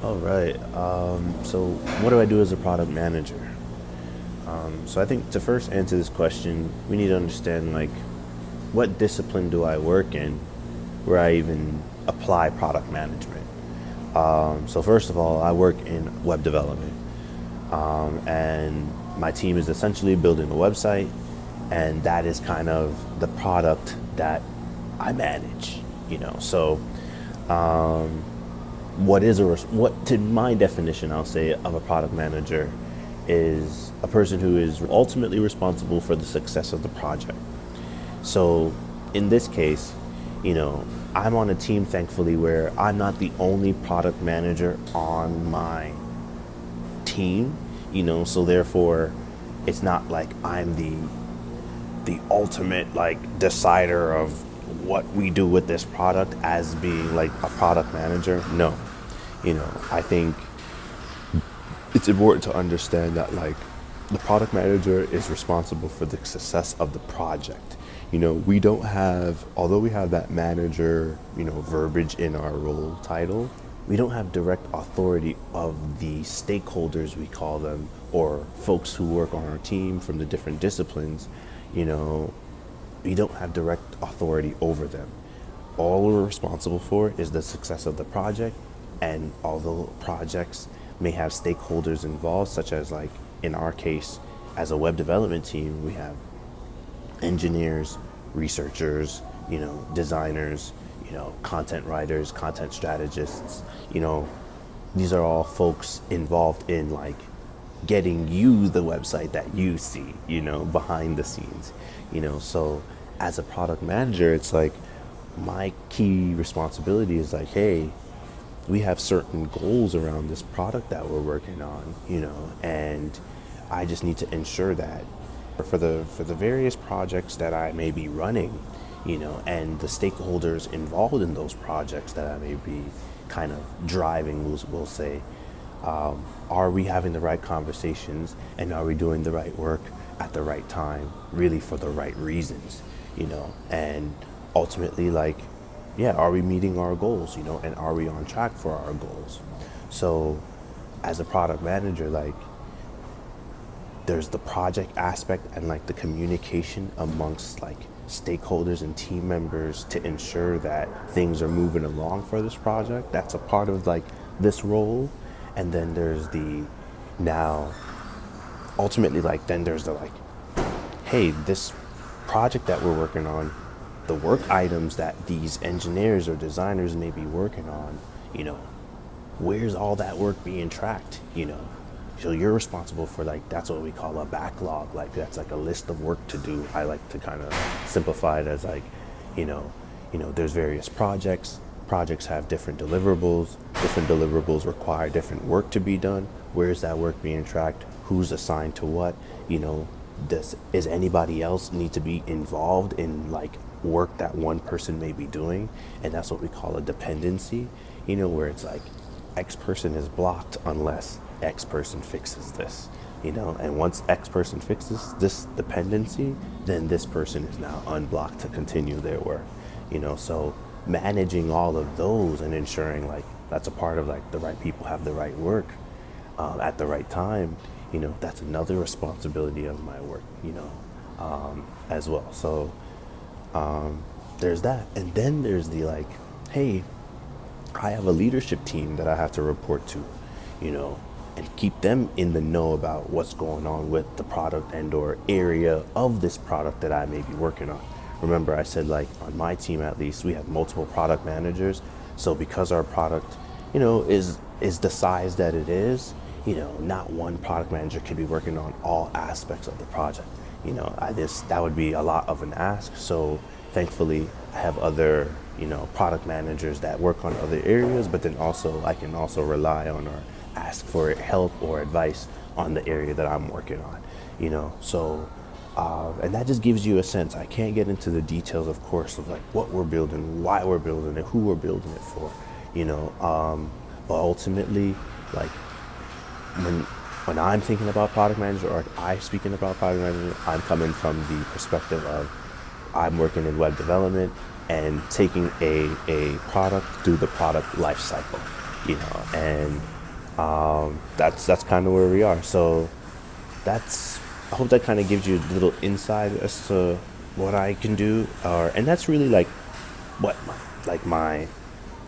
All right. So what do I do as a product manager? So I think to first answer this question, we need to understand like what discipline do I work in where I even apply product management. So first of all, I work in web development, and my team is essentially building a website, and that is kind of the product that I manage. So what to my definition I'll say of a product manager is a person who is ultimately responsible for the success of the project. So in this case, I'm on a team thankfully where I'm not the only product manager on my team, so therefore it's not like I'm the ultimate like decider of what we do with this product as being like a product manager. No. I think it's important to understand that like the product manager is responsible for the success of the project. We don't have, although we have that manager, verbiage in our role title, we don't have direct authority of the stakeholders, we call them, or folks who work on our team from the different disciplines. We don't have direct authority over them. All we're responsible for is the success of the project. And although projects may have stakeholders involved, such as like in our case, as a web development team, we have engineers, researchers, designers, content writers, content strategists, these are all folks involved in like getting you the website that you see, behind the scenes, so as a product manager, it's like my key responsibility is like, hey, we have certain goals around this product that we're working on, and I just need to ensure that for the various projects that I may be running, and the stakeholders involved in those projects that I may be kind of driving, we'll say, are we having the right conversations and are we doing the right work at the right time, really for the right reasons, and ultimately like, yeah, are we meeting our goals, and are we on track for our goals? So as a product manager, like there's the project aspect and like the communication amongst like stakeholders and team members to ensure that things are moving along for this project. That's a part of like this role. And then there's the now ultimately like then there's the like, hey, this project that we're working on, the work items that these engineers or designers may be working on, where's all that work being tracked, So you're responsible for like, that's what we call a backlog. Like that's like a list of work to do. I like to kind of simplify it as like, there's various projects. Projects have different deliverables. Different deliverables require different work to be done. Where's that work being tracked? Who's assigned to what? Is anybody else need to be involved in like work that one person may be doing? And that's what we call a dependency, where it's like X person is blocked unless X person fixes this, and once X person fixes this dependency, then this person is now unblocked to continue their work, so managing all of those and ensuring like that's a part of like the right people have the right work at the right time, that's another responsibility of my work, as well. So there's that. And then there's the like, hey, I have a leadership team that I have to report to, and keep them in the know about what's going on with the product and or area of this product that I may be working on. Remember, I said like on my team at least, we have multiple product managers. So because our product, is the size that it is, not one product manager could be working on all aspects of the project. That would be a lot of an ask. So thankfully I have other, product managers that work on other areas, but then also I can also rely on or ask for help or advice on the area that I'm working on, so and that just gives you a sense. I can't get into the details, of course, of like what we're building, why we're building it, who we're building it for, but ultimately, like when I'm thinking about product manager or I'm speaking about product manager, I'm coming from the perspective of I'm working in web development and taking a product through the product life cycle. and that's kind of where we are. So that's I hope that kind of gives you a little insight as to what I can do, or and that's really like what my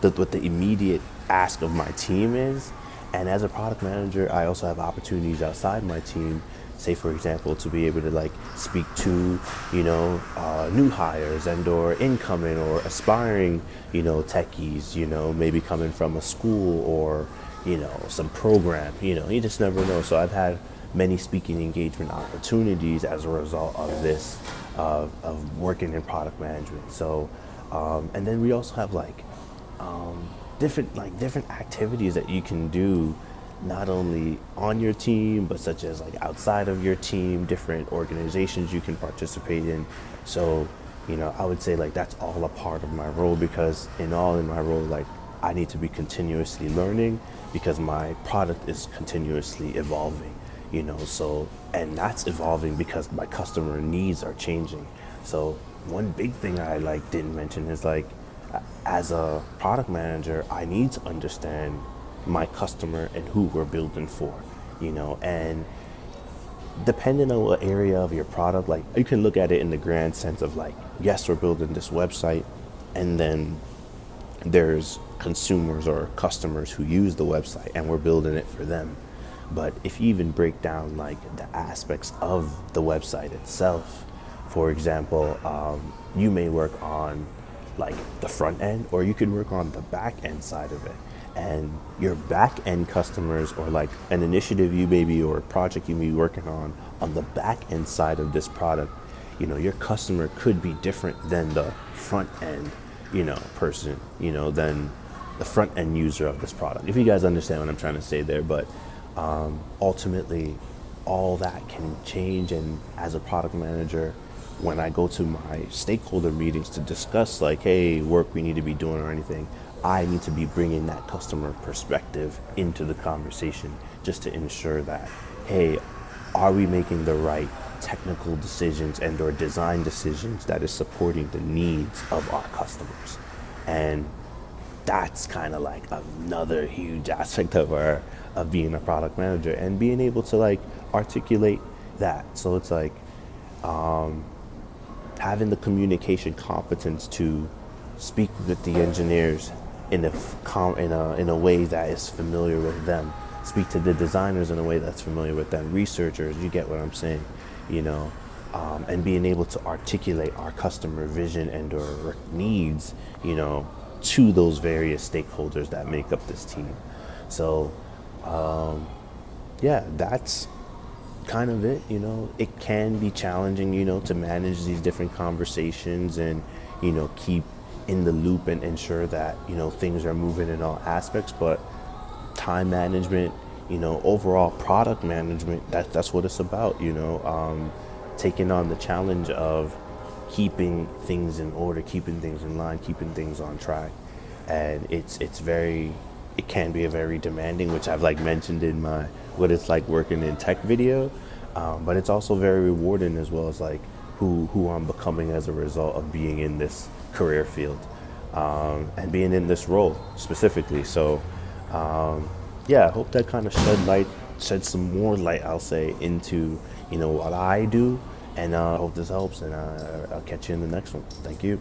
what the immediate ask of my team is. And as a product manager, I also have opportunities outside my team, say for example, to be able to like speak to new hires and or incoming or aspiring techies, maybe coming from a school or some program. You just never know. So I've had many speaking engagement opportunities as a result of this, of working in product management. So and then we also have different activities that you can do, not only on your team but such as like outside of your team, different organizations you can participate in. So I would say like that's all a part of my role, because in my role, like I need to be continuously learning because my product is continuously evolving. So, and that's evolving because my customer needs are changing. So one big thing I didn't mention is like, as a product manager, I need to understand my customer and who we're building for, and depending on what area of your product, like you can look at it in the grand sense of like, yes, we're building this website, and then there's consumers or customers who use the website and we're building it for them. But if you even break down like the aspects of the website itself, for example, you may work on like the front end, or you could work on the back end side of it. And your back end customers, or like an initiative you maybe, or a project you may be working on the back end side of this product, your customer could be different than the front end, person, than the front end user of this product. If you guys understand what I'm trying to say there, but ultimately all that can change. And as a product manager, when I go to my stakeholder meetings to discuss like, hey, work we need to be doing or anything, I need to be bringing that customer perspective into the conversation, just to ensure that, hey, are we making the right technical decisions and or design decisions that is supporting the needs of our customers. And that's kind of like another huge aspect of being a product manager, and being able to like articulate that. So it's like having the communication competence to speak with the engineers in a way that is familiar with them, speak to the designers in a way that's familiar with them, researchers, you get what I'm saying, and being able to articulate our customer vision and or needs, to those various stakeholders that make up this team. So yeah, that's kind of it. It can be challenging, to manage these different conversations and, keep in the loop and ensure that, things are moving in all aspects. But time management, overall product management, that's what it's about, taking on the challenge of keeping things in order, keeping things in line, keeping things on track. And it can be a very demanding, which I've mentioned in my what it's like working in tech video, but it's also very rewarding, as well as who I'm becoming as a result of being in this career field, and being in this role specifically. So yeah, I hope that kind of shed some more light, I'll say, into what I do, and I hope this helps, and I'll catch you in the next one. Thank you.